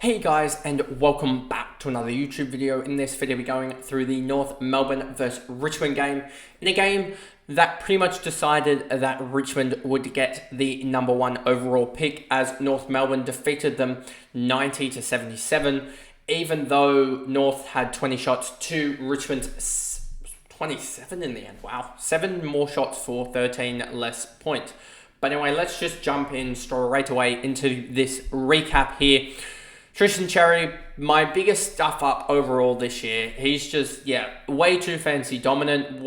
Hey guys, and welcome back to another YouTube video. In this video, we're going through the North Melbourne versus Richmond game. In a game that pretty much decided that Richmond would get the #1 overall pick, as North Melbourne defeated them 90 to 77. Even though North had 20 shots to Richmond's 27 in the end. Wow, 7 more shots for 13 less points. But anyway, let's just jump in straight away into this recap here. Tristan Cherry, my biggest stuff up overall this year. He's just, way too fancy dominant,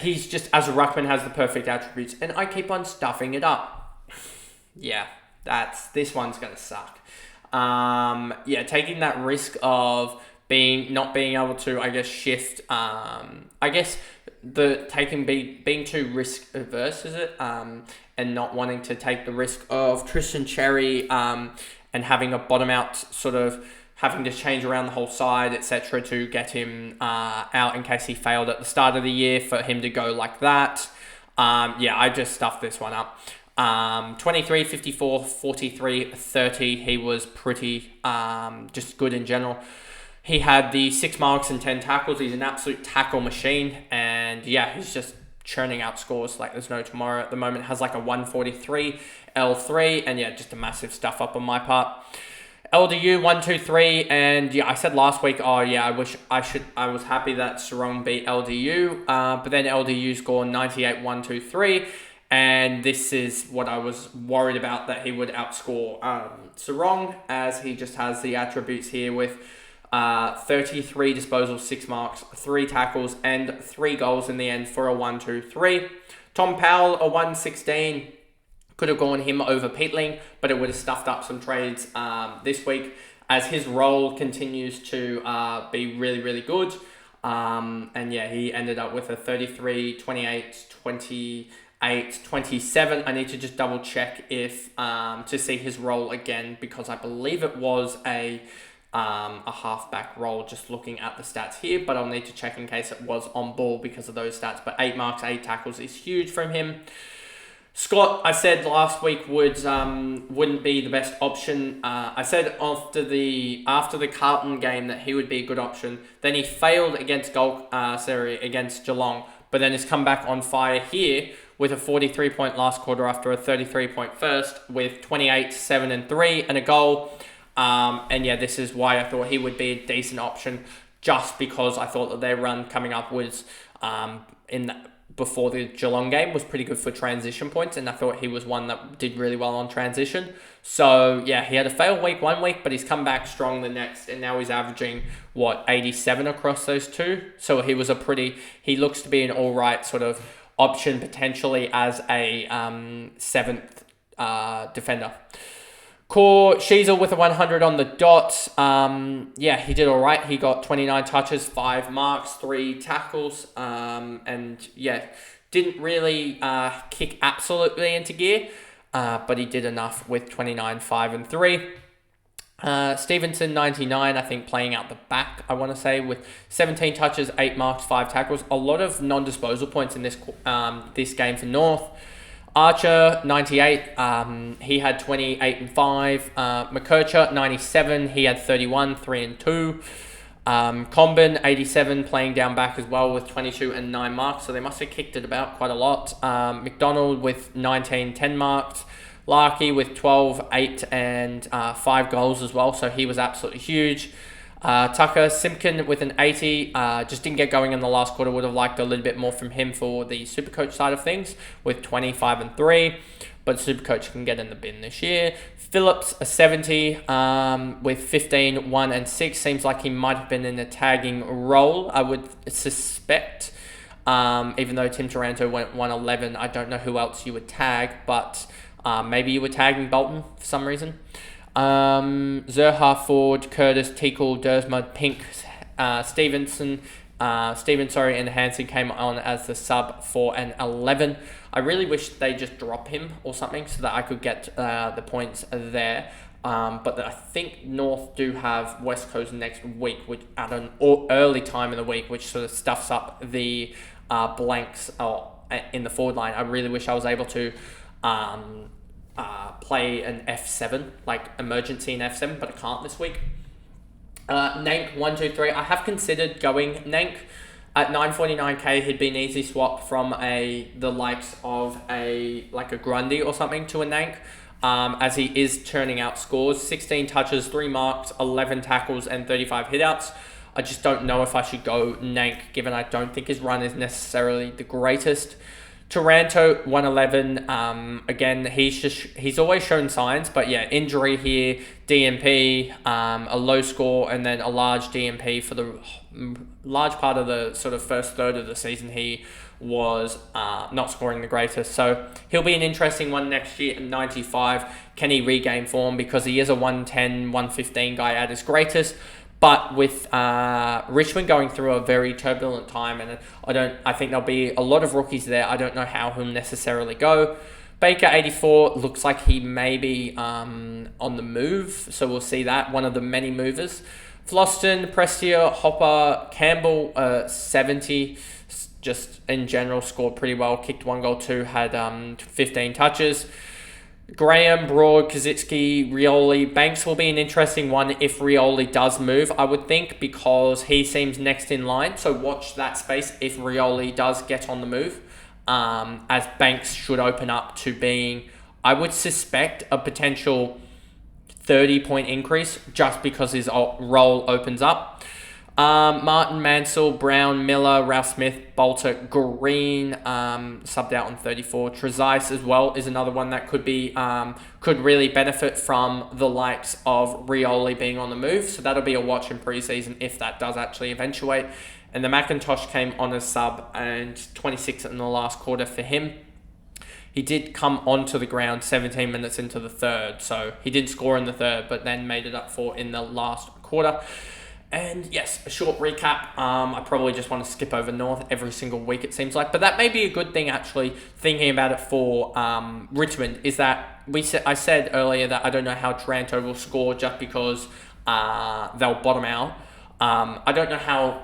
he's just, as a ruckman, has the perfect attributes, and I keep on stuffing it up. This one's going to suck. Taking that risk of not being able to, shift, being too risk averse, is it? And not wanting to take the risk of Tristan Cherry and having a bottom out, sort of having to change around the whole side, etc., to get him out in case he failed at the start of the year, for him to go like that. I just stuffed this one up. 23, 54, 43, 30. He was pretty just good in general. He had the 6 marks and 10 tackles. He's an absolute tackle machine. And he's just churning out scores like there's no tomorrow at the moment. Has like a 143 L3, and just a massive stuff up on my part. LDU 123, and I said last week, I was happy that Sarong beat LDU, but then LDU scored 98 123, and this is what I was worried about, that he would outscore Sarong, as he just has the attributes here with 33 disposals, 6 marks, 3 tackles, and 3 goals in the end for a 123. Tom Powell, a 116. Could have gone him over Peatling, but it would have stuffed up some trades this week, as his role continues to be really, really good. He ended up with a 33, 28, 28, 27. I need to just double check if to see his role again, because I believe it was a halfback role, just looking at the stats here, but I'll need to check in case it was on ball because of those stats. But 8 marks, 8 tackles is huge from him. Scott, I said last week wouldn't be the best option. I said after the Carlton game that he would be a good option. Then he failed against against Geelong, but then has come back on fire here with a 43-point last quarter after a 33-point first, with 28, 7 and 3 and a goal. This is why I thought he would be a decent option, just because I thought that their run coming up was before the Geelong game was pretty good for transition points, and I thought he was one that did really well on transition. So he had a fail week one week, but he's come back strong the next, and now he's averaging 87 across those two. So he looks to be an all right sort of option potentially as a 7th defender. Core Sheasel with a 100 on the dot. He did all right. He got 29 touches, 5 marks, 3 tackles, didn't really kick absolutely into gear, but he did enough with 29, 5 and 3. Stevenson 99, I think, playing out the back, I want to say, with 17 touches, 8 marks, 5 tackles. A lot of non-disposal points in this game for North. Archer 98, he had 28 and 5. McKercher 97, he had 31, 3 and 2. Combin 87, playing down back as well with 22 and 9 marks, so they must have kicked it about quite a lot. McDonald with 19, 10 marks. Larkey with 12, 8 and 5 goals as well, so he was absolutely huge. Tucker Simpkin with an 80, just didn't get going in the last quarter. Would have liked a little bit more from him for the Supercoach side of things, with 25 and 3, but Supercoach can get in the bin this year. Phillips, a 70, with 15, 1 and 6. Seems like he might have been in a tagging role, I would suspect. Even though Tim Taranto went 111, I don't know who else you would tag, but maybe you were tagging Bolton for some reason. Zerha, Ford, Curtis, Teakle, Dersma, Pink, Stevenson, and Hansen came on as the sub for an 11. I really wish they just drop him or something so that I could get the points there. But I think North do have West Coast next week, which at an early time in the week, which sort of stuffs up the blanks in the forward line. I really wish I was able to play an F7, like emergency in F7, but I can't this week. Nank 1, 2, 3. I have considered going Nank at 949k. He'd be an easy swap from the likes of a Grundy or something to a Nank. As he is turning out scores, 16 touches, 3 marks, 11 tackles, and 35 hitouts. I just don't know if I should go Nank, given I don't think his run is necessarily the greatest. Taranto 111. Again, he's always shown signs, but yeah, injury here, DMP, a low score, and then a large DMP for the large part of the sort of first third of the season. He was not scoring the greatest, so he'll be an interesting one next year at 95. Can he regain form, because he is a 110, 115 guy at his greatest? But with Richmond going through a very turbulent time, and I think there'll be a lot of rookies there. I don't know how he'll necessarily go. Baker 84 looks like he may be on the move, so we'll see that, one of the many movers. Floston, Prestia, Hopper, Campbell 70. Just in general scored pretty well. Kicked 1 goal, 2, had 15 touches. Graham, Broad, Kaczynski, Rioli. Banks will be an interesting one if Rioli does move, I would think, because he seems next in line. So watch that space if Rioli does get on the move, as Banks should open up to being, I would suspect, a potential 30-point increase just because his role opens up. Martin, Mansell, Brown, Miller, Ralph Smith, Bolter, Green, subbed out on 34. Trezise as well is another one that could really benefit from the likes of Rioli being on the move. So that'll be a watch in preseason if that does actually eventuate. And the McIntosh came on as sub, and 26 in the last quarter for him. He did come onto the ground 17 minutes into the third, so he did score in the third, but then made it up for in the last quarter. And yes, a short recap. I probably just want to skip over North every single week, it seems like. But that may be a good thing, actually, thinking about it for Richmond, is that I said earlier that I don't know how Taranto will score just because they'll bottom out. I don't know how,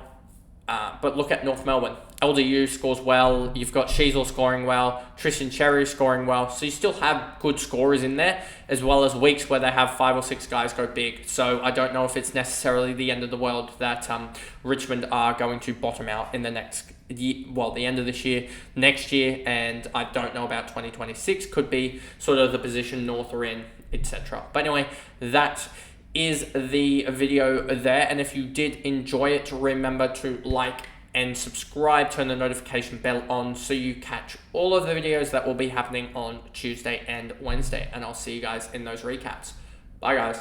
but look at North Melbourne. LDU scores well. You've got Sheasel scoring well. Tristan Cherry scoring well. So you still have good scorers in there, as well as weeks where they have 5 or 6 guys go big. So I don't know if it's necessarily the end of the world that Richmond are going to bottom out in the next year, well, the end of this year, next year, and I don't know about 2026. Could be sort of the position North are in, etc. But anyway, that is the video there. And if you did enjoy it, remember to like and subscribe, turn the notification bell on so you catch all of the videos that will be happening on Tuesday and Wednesday. And I'll see you guys in those recaps. Bye, guys.